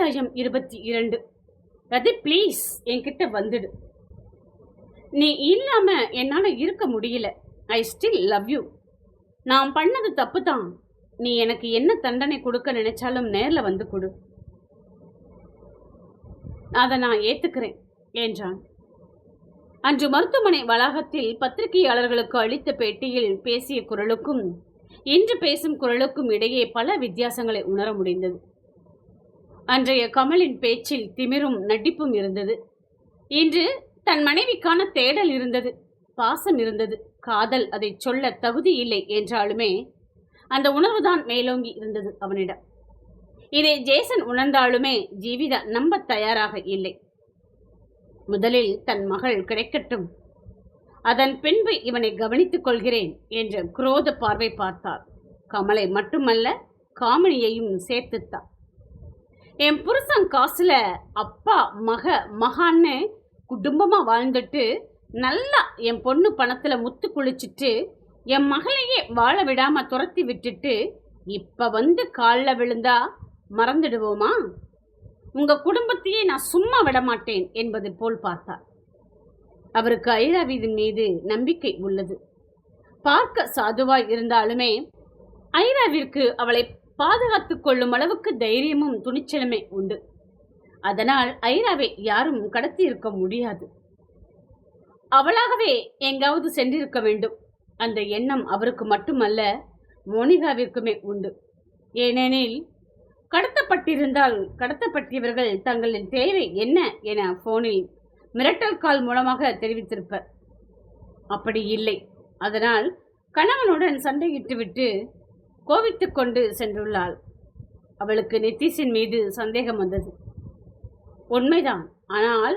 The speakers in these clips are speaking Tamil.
அத்தியாயம் 22. ரதி, ப்ளீஸ் என்கிட்ட வந்துடு. நீ இல்லாம என்னால இருக்க முடியல. I still love you. நான் பண்ணது தப்பு தான். நீ எனக்கு என்ன தண்டனை கொடுக்க நினைச்சாலும் நேர்ல வந்து கொடு. அதை நான் ஏத்துக்கிறேன் என்றான். அன்று மருத்துவமனை வளாகத்தில் பத்திரிகையாளர்களுக்கு அளித்த பேட்டியில் பேசிய குரலுக்கும் இன்று பேசும் குரலுக்கும் இடையே பல வித்தியாசங்களை உணர முடிந்தது. அன்றைய கமலின் பேச்சில் திமிரும் நடிப்பும் இருந்தது. இன்று தன் மனைவிக்கான தேடல் இருந்தது, பாசம் இருந்தது, காதல் அதை சொல்ல தகுதி இல்லை என்றாலுமே அந்த உணர்வுதான் மேலோங்கி இருந்தது அவனிடம். இதை ஜேசன் உணர்ந்தாலுமே ஜீவிதா நம்ப தயாராக இல்லை. முதலில் தன் மகள் கிடைக்கட்டும், அதன் பின்பு இவனை கவனித்துக் கொள்கிறேன் என்ற குரோத பார்வை பார்த்தாள். கமலை மட்டுமல்ல, காமினியையும் சேர்த்துத்தான். என் புருஷன் காசுல அப்பா மகான்னு குடும்பமா வாழ்ந்துட்டு நல்லா என் பொண்ணு பணத்துல முத்து குளிச்சுட்டு என் மகளையே வாழ விடாம துரத்தி விட்டுட்டு இப்ப வந்து காலில் விழுந்தா மறந்துடுவோமா? உங்க குடும்பத்தையே நான் சும்மா விட மாட்டேன் என்பது போல் பார்த்தார். அவருக்கு ஐராவின் மீது நம்பிக்கை உள்ளது. பார்க்க சாதுவாய் இருந்தாலுமே ஐராவிற்கு அவளை பாதுகாத்துக் கொள்ளும் அளவுக்கு தைரியமும் துணிச்சலுமே உண்டு. அதனால் ஐராவை யாரும் கடத்தி இருக்க முடியாது. அவளாகவே எங்காவது சென்றிருக்க வேண்டும். அந்த எண்ணம் அவருக்கு மட்டுமல்ல, மோனிகாவிற்குமே உண்டு. ஏனெனில் கடத்தப்பட்டிருந்தால் கடத்தப்பட்டவர்கள் தங்களின் தேவை என்ன என போனில் மிரட்டல் கால் மூலமாக தெரிவித்திருப்பர். அப்படி இல்லை. அதனால் கணவனுடன் சண்டையிட்டுவிட்டு கோவித்துக் கொண்டு சென்றுள்ளாள். அவளுக்கு நிதிஷின் மீது சந்தேகம் வந்தது. உண்மைதான். ஆனால்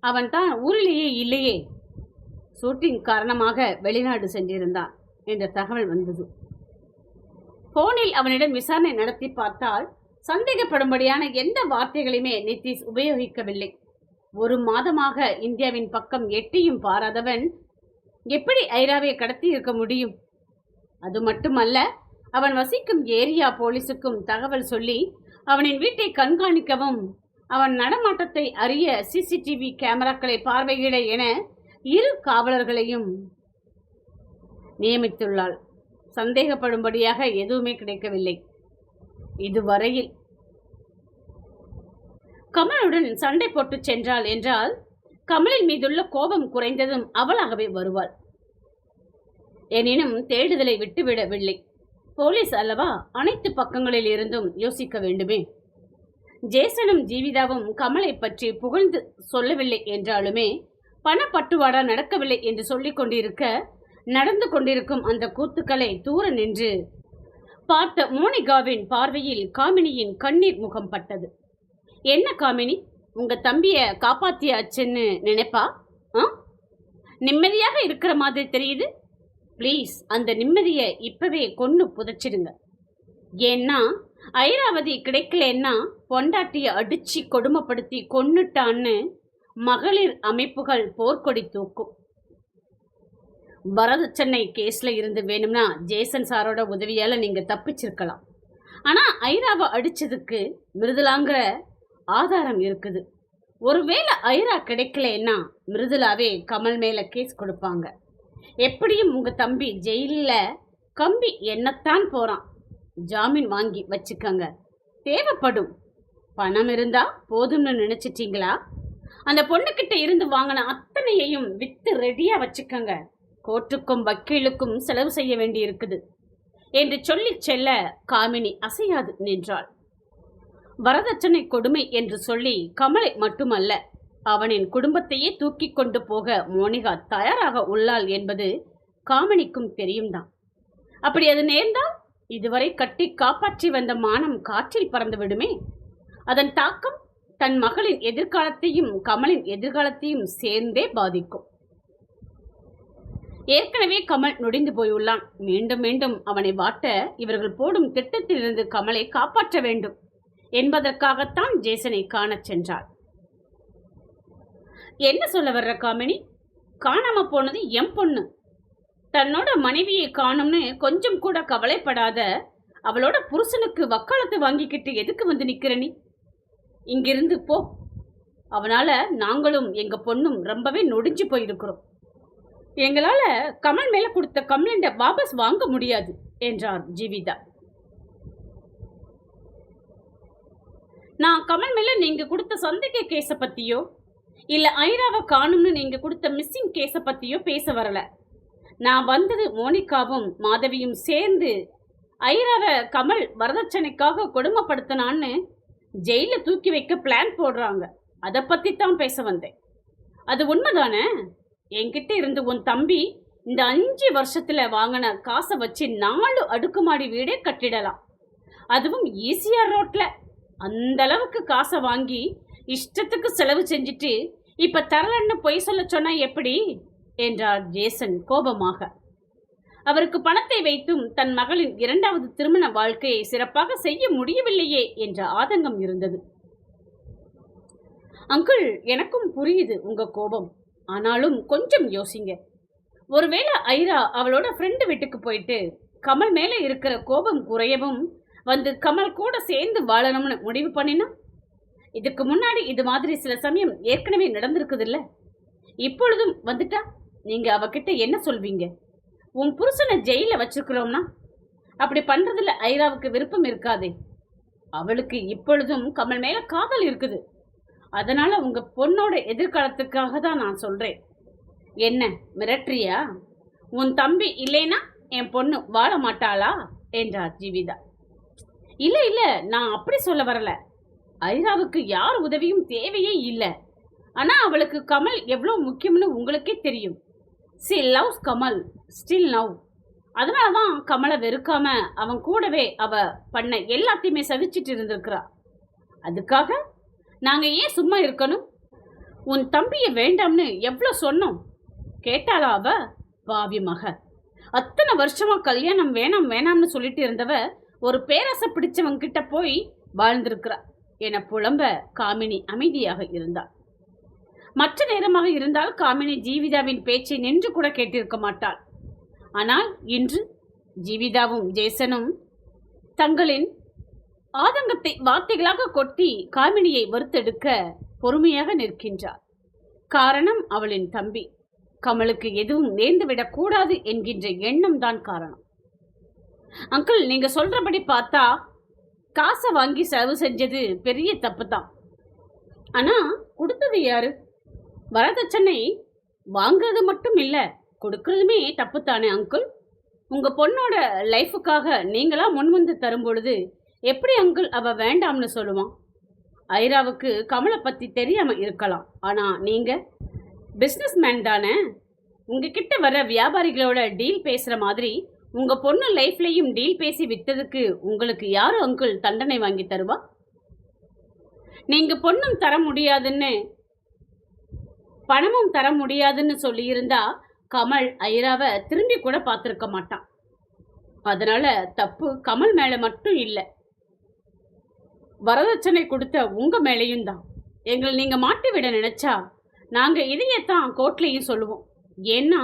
அவன் தான் ஊரிலேயே இல்லையே, ஷூட்டிங் காரணமாக வெளிநாடு சென்றிருந்தான் என்ற தகவல் வந்தது. போனில் அவனிடம் விசாரணை நடத்தி பார்த்தால் சந்தேகப்படும்படியான எந்த வார்த்தைகளையுமே நிதிஷ் உபயோகிக்கவில்லை. ஒரு மாதமாக இந்தியாவின் பக்கம் எட்டியும் பாராதவன் எப்படி ஐராவை கடத்தி இருக்க முடியும்? அது மட்டுமல்ல, அவன் வசிக்கும் ஏரியா போலீஸுக்கும் தகவல் சொல்லி அவனின் வீட்டை கண்காணிக்கவும் அவன் நடமாட்டத்தை அறிய சிசிடிவி கேமராக்களை பார்வையிட என 2 காவலர்களையும் நியமித்துள்ளாள். சந்தேகப்படும்படியாக எதுவுமே கிடைக்கவில்லை இதுவரையில். கமலுடன் சண்டை போட்டு சென்றாள் என்றால் கமலின் மீதுள்ள கோபம் குறைந்ததும் அவளாகவே வருவாள். எனினும் தேடுதலை விட்டுவிடவில்லை. போலீஸ் அல்லவா, அனைத்து பக்கங்களில் இருந்தும் யோசிக்க வேண்டுமே. ஜேசனும் ஜீவிதாவும் கமலை பற்றி புகழ்ந்து சொல்லவில்லை என்றாலுமே பணப்பட்டுவாடா நடக்கவில்லை என்று சொல்லிக் கொண்டிருக்க நடந்து கொண்டிருக்கும் அந்த கூத்துக்களை தூர நின்று பார்த்த மோனிகாவின் பார்வையில் காமினியின் கண்ணீர் முகம் பட்டது. என்ன காமினி, உங்க தம்பிய காப்பாத்தியாச்சுன்னு நினைப்பா? நிம்மதியாக இருக்கிற மாதிரி தெரியுது. ப்ளீஸ் அந்த நிம்மதியை இப்பவே கொண்டு புதைச்சிடுங்க. ஏன்னா ஐராவதி கிடைக்கலன்னா பொண்டாட்டிய அடிச்சு கொடுமைப்படுத்தி கொன்னுட்டான்னு மகளிர் அமைப்புகள் போர்க்கொடி தூக்கும். வரதட்சணை கேஸ்ல இருந்து வேணும்னா ஜேசன் சாரோட உதவியால நீங்க தப்பிச்சிருக்கலாம். ஆனா ஐராவை அடிச்சதுக்கு மிருதுலாங்கிற ஆதாரம் இருக்குது. ஒருவேளை ஐரா கிடைக்கலன்னா மிருதுலாவே கமல் மேல கேஸ் கொடுப்பாங்க. எப்படியும் உங்க தம்பி ஜெயிலில் கம்பி என்னத்தான் போறான். ஜாமீன் வாங்கி வச்சுக்கங்க. தேவைப்படும். பணம் இருந்தா போதும்னு நினைச்சிட்டீங்களா? அந்த பொண்ணுகிட்ட இருந்து வாங்கின அத்தனையையும் வித்து ரெடியா வச்சுக்கங்க. கோர்ட்டுக்கும் வக்கீலுக்கும் செலவு செய்ய வேண்டி இருக்குது என்று சொல்லி செல்ல காமினி அசையாது நின்றாள். வரதட்சணை கொடுமை என்று சொல்லி கமலை மட்டுமல்ல, அவனின் குடும்பத்தையே தூக்கி கொண்டு போக மோனிகா தயாராக உள்ளாள் என்பது காமினிக்கும் தெரியும் தான். அப்படி அது நேர்ந்தால் இதுவரை கட்டி காப்பாற்றி வந்த மானம் காற்றில் பறந்து விடுமே. அதன் தாக்கம் தன் மகளின் எதிர்காலத்தையும் கமலின் எதிர்காலத்தையும் சேர்ந்தே பாதிக்கும். ஏற்கனவே கமல் நொடிந்து போயுள்ளான். மீண்டும் மீண்டும் அவனை வாட்ட இவர்கள் போடும் திட்டத்திலிருந்து கமலை காப்பாற்ற வேண்டும் என்பதற்காகத்தான் ஜேசனை காணச் சென்றாள். என்ன சொல்ல வர்ற காமினி? காணாம போனது என் பொண்ணு. தன்னோட மனைவியை காணும்னு கொஞ்சம் கூட கவலைப்படாத அவளோட புருஷனுக்கு வக்காலத்து வாங்கிக்கிட்டு எதுக்கு வந்து நிக்கிற நீ? இங்கிருந்து போ. அவனால நாங்களும் எங்க பொண்ணும் ரொம்பவே நொடிஞ்சு போயிருக்கிறோம். எங்களால கமல் மேல கொடுத்த கம்ப்ளைண்ட வாபஸ் வாங்க முடியாது என்றார் ஜீவிதா. நான் கமல் மேல நீங்க கொடுத்த சந்தேக கேஸ பத்தியோ இல்ல ஐராவை காணும்னு நீங்க கொடுத்த மிஸ்ஸிங் கேஸ பத்தியோ பேச வரல. நான் வந்தது மோனிகாவும் மாதவியும் சேர்ந்து ஐராவை கமல் வரதட்சணைக்காக கொடுமைப்படுத்தினான்னு ஜெயில தூக்கி வைக்க பிளான் போடுறாங்க. அதை பத்தி தான் பேச வந்தேன். அது உண்மைதானே? என்கிட்ட இருந்து உன் தம்பி இந்த 5 வருஷத்துல வாங்கின காசை வச்சு 4 அடுக்குமாடி வீடே கட்டிடலாம். அதுவும் ஈசிஆர் ரோட்ல. அந்த அளவுக்கு காசை வாங்கி இஷ்டத்துக்கு செலவு செஞ்சுட்டு இப்ப தரலன்னு பொய் சொல்ல சொன்னா எப்படி என்றார் ஜேசன் கோபமாக. அவருக்கு பணத்தை வைத்தும் தன் மகளின் 2வது திருமண வாழ்க்கையை சிறப்பாக செய்ய முடியவில்லையே என்ற ஆதங்கம் இருந்தது. அங்கிள், எனக்கும் புரியுது உங்க கோபம். ஆனாலும் கொஞ்சம் யோசிங்க. ஒருவேளை ஐரா அவளோட ஃப்ரெண்டு வீட்டுக்கு போயிட்டு கமல் மேல இருக்கிற கோபம் குறையவும் வந்து கமல் கூட சேர்ந்து வாழணும்னு முடிவு பண்ணினா? இதுக்கு முன்னாடி இது மாதிரி சில சமயம் ஏற்கனவே நடந்திருக்குது இல்ல? இப்பொழுதும் வந்துட்டா நீங்க அவகிட்ட என்ன சொல்வீங்க? உன் புருஷனை ஜெயில வச்சிருக்கிறோம்னா அப்படி பண்றதுல ஐராவுக்கு விருப்பம் இருக்காதே. அவளுக்கு இப்பொழுதும் கமல் மேல காதல் இருக்குது. அதனால உங்க பொண்ணோட எதிர்காலத்துக்காக தான் நான் சொல்றேன். என்ன மிரட்டுறியா? உன் தம்பி இல்லைனா என் பொண்ணு வாழ மாட்டாளா என்றார் ஜீவிதா. இல்ல இல்ல, நான் அப்படி சொல்ல வரல. ஐராவுக்கு யார் உதவியும் தேவையே இல்லை. ஆனா அவளுக்கு கமல் எவ்வளவு முக்கியம்னு உங்களுக்கே தெரியும். C loves Kamal still now. அதனாலதான் கமலை வெறுக்காம அவன் கூடவே அவ பண்ண எல்லாத்தையுமே சகிச்சிட்டு இருந்திருக்கிறா. அதுக்காக நாங்க ஏன் சும்மா இருக்கணும்? உன் தம்பிய வேண்டாம்னு எவ்வளவு சொன்னோம், கேட்டாளா அவ? பாவி மக, அத்தனை வருஷமா கல்யாணம் வேணாம் வேணாம்னு சொல்லிட்டு இருந்தவ ஒரு பேராசை பிடிச்சவங்க கிட்ட போய் வாழ்ந்திருக்கிறா என புலம்ப காமினி அமைதியாக இருந்தாள். மற்ற நேரமாக இருந்தால் காமினி ஜீவிதாவின் பேச்சை நின்று கூட கேட்டிருக்க மாட்டாள். ஆனால் இன்று ஜீவிதாவும் ஜேசனும் தங்களின் ஆதங்கத்தை வார்த்தைகளாக கொட்டி காமினியை வறுத்தெடுக்க பொறுமையாக நிற்கின்றார். காரணம் அவளின் தம்பி. கமலுக்கு எதுவும் நேர்ந்துவிடக் கூடாது என்கின்ற எண்ணம் தான் காரணம். அங்கிள், நீங்க சொல்றபடி பார்த்தா காசை வாங்கி செலவு செஞ்சது பெரிய தப்பு தான். ஆனா கொடுத்தது யாரு? வரதட்சணை வாங்குறது மட்டும் இல்ல, கொடுக்கறதுமே தப்பு தானே அங்கிள்? உங்க பொண்ணோட லைஃபுக்காக நீங்களா முன்வந்து தரும் பொழுது எப்படி அங்கிள் அவ வேண்டாம்னு சொல்லுவான்? ஐராவுக்கு கமலை பத்தி தெரியாம இருக்கலாம். ஆனா நீங்க பிஸ்னஸ் மேன் தானே. உங்ககிட்ட வர வியாபாரிகளோட டீல் பேசுற மாதிரி உங்க பொண்ணு லைஃப்லயும் டீல் பேசி வித்ததுக்கு உங்களுக்கு யாரு அங்கிள் தண்டனை வாங்கி தருவா? நீங்க பொண்ணும் தர முடியாதுன்னு பணமும் தர முடியாதுன்னு சொல்லியிருந்தா கமல் ஐராவை திரும்பி கூட பார்த்துருக்க மாட்டான். அதனால தப்பு கமல் மேல மட்டும் இல்லை, வரதட்சணை கொடுத்த உங்க மேலையும் தான். எங்களை நீங்க மாட்டி விட நினைச்சா நாங்க இதையத்தான் கோர்ட்லையும் சொல்லுவோம். ஏன்னா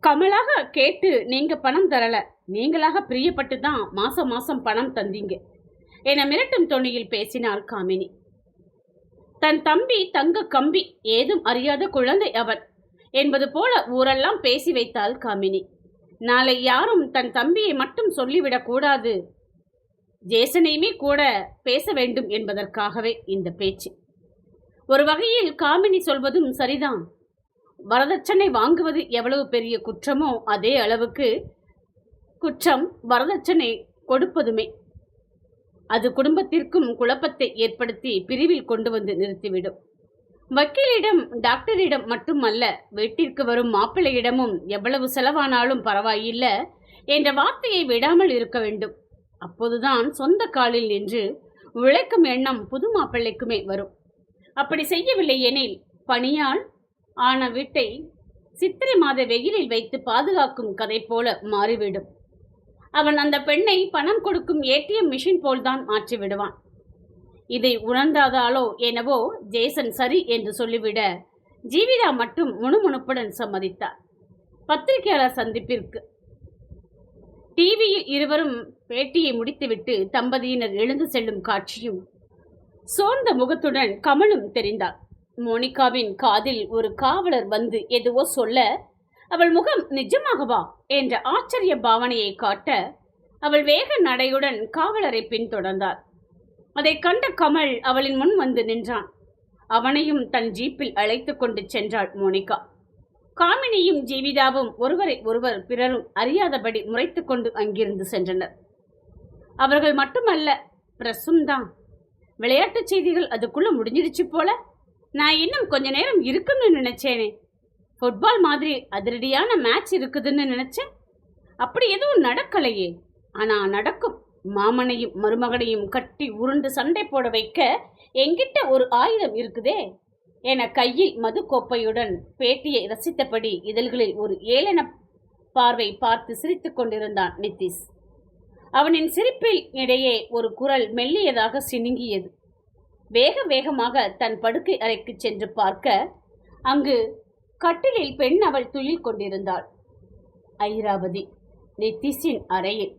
கமலாக கேட்டு நீங்க பணம் தரல, நீங்களாக பிரியப்பட்டு தான் மாசம் மாசம் பணம் தந்தீங்க என மிரட்டும் தொனியில் பேசினாள் காமினி. தன் தம்பி தங்க கம்பி, ஏதும் அறியாத குழந்தை அவன் என்பது போல ஊரெல்லாம் பேசி வைத்தாள் காமினி. நாளை யாரும் தன் தம்பியை மட்டும் சொல்லிவிடக் கூடாது, ஜேசனையுமே கூட பேச வேண்டும் என்பதற்காகவே இந்த பேச்சு. ஒரு வகையில் காமினி சொல்வதும் சரிதான். வரதட்சணை வாங்குவது எவ்வளவு பெரிய குற்றமோ அதே அளவுக்கு குற்றம் வரதட்சணை கொடுப்பதுமே. அது குடும்பத்திற்கும் குழப்பத்தை ஏற்படுத்தி பிரிவில் கொண்டு வந்து நிறுத்திவிடும். வக்கீலிடம் டாக்டரிடம் மட்டுமல்ல, வீட்டிற்கு வரும் மாப்பிள்ளையிடமும் எவ்வளவு செலவானாலும் பரவாயில்ல என்ற வார்த்தையை விடாமல் இருக்க வேண்டும். அப்போதுதான் சொந்த காலில் நின்று உழைக்கும் எண்ணம் புது மாப்பிள்ளைக்குமே வரும். அப்படி செய்யவில்லை எனில் பணியால் ஆன வீட்டை சித்திரை மாத வெயிலில் வைத்து பாதுகாக்கும் கதை போல மாறிவிடும். அவன் அந்த பெண்ணை பணம் கொடுக்கும் ஏடிஎம் மிஷின் போல்தான் மாற்றி விடுவான். இதை உணர்ந்தாதாலோ என்னவோ ஜேசன் சரி என்று சொல்லிவிட ஜீவிதா மட்டும் முணுமுணுப்புடன் சம்மதித்தார். பத்திரிகையாளர் சந்திப்பிற்கு டிவியில் இருவரும் பேட்டியை முடித்துவிட்டு தம்பதியினர் எழுந்து செல்லும் காட்சியும் சோர்ந்த முகத்துடன் கமலும் தெரிந்தாள். மோனிகாவின் காதில் ஒரு காவலர் வந்து எதுவோ சொல்ல, அவள் முகம் நிஜமாகவா என்ற ஆச்சரிய பாவனையை காட்ட அவள் வேக நடையுடன் காவலரை பின்தொடர்ந்தாள். அதை கண்ட கமல் அவளின் முன் வந்து நின்றான். அவனையும் தன் ஜீப்பில் அழைத்து கொண்டு சென்றாள் மோனிகா. காமினியும் ஜீவிதாவும் ஒருவரை ஒருவர் பிறரும் அறியாதபடி முறைத்து கொண்டு அங்கிருந்து சென்றனர். அவர்கள் மட்டுமல்ல, பிரசும் தான். விளையாட்டு செய்திகள் அதுக்குள்ள முடிஞ்சிடுச்சு போல. நான் இன்னும் கொஞ்ச நேரம் இருக்குன்னு நினைச்சேனே. ஃபுட்பால் மாதிரி அதிரடியான மேட்ச் இருக்குதுன்னு நினைச்சேன். அப்படி எதுவும் நடக்கலையே. ஆனா நடக்கும். மாமனையும் மருமகனையும் கட்டி உருண்டு சண்டை போட வைக்க என்கிட்ட ஒரு ஆயுதம் இருக்குதே என கையில் மது கோப்பையுடன் பேட்டியை ரசித்தபடி இதழ்களில் ஒரு ஏளன பார்வை பார்த்து சிரித்துக் கொண்டிருந்தான் நிதிஷ். அவனின் சிரிப்பில் இடையே ஒரு குரல் மெல்லியதாக சினுங்கியது. வேக வேகமாக தன் படுக்கை அறைக்கு சென்று பார்க்க அங்கு கட்டிலில் பெண் அவள் துயில் கொண்டிருந்தாள். ஐராவதி நிதிஷின் அறையில்.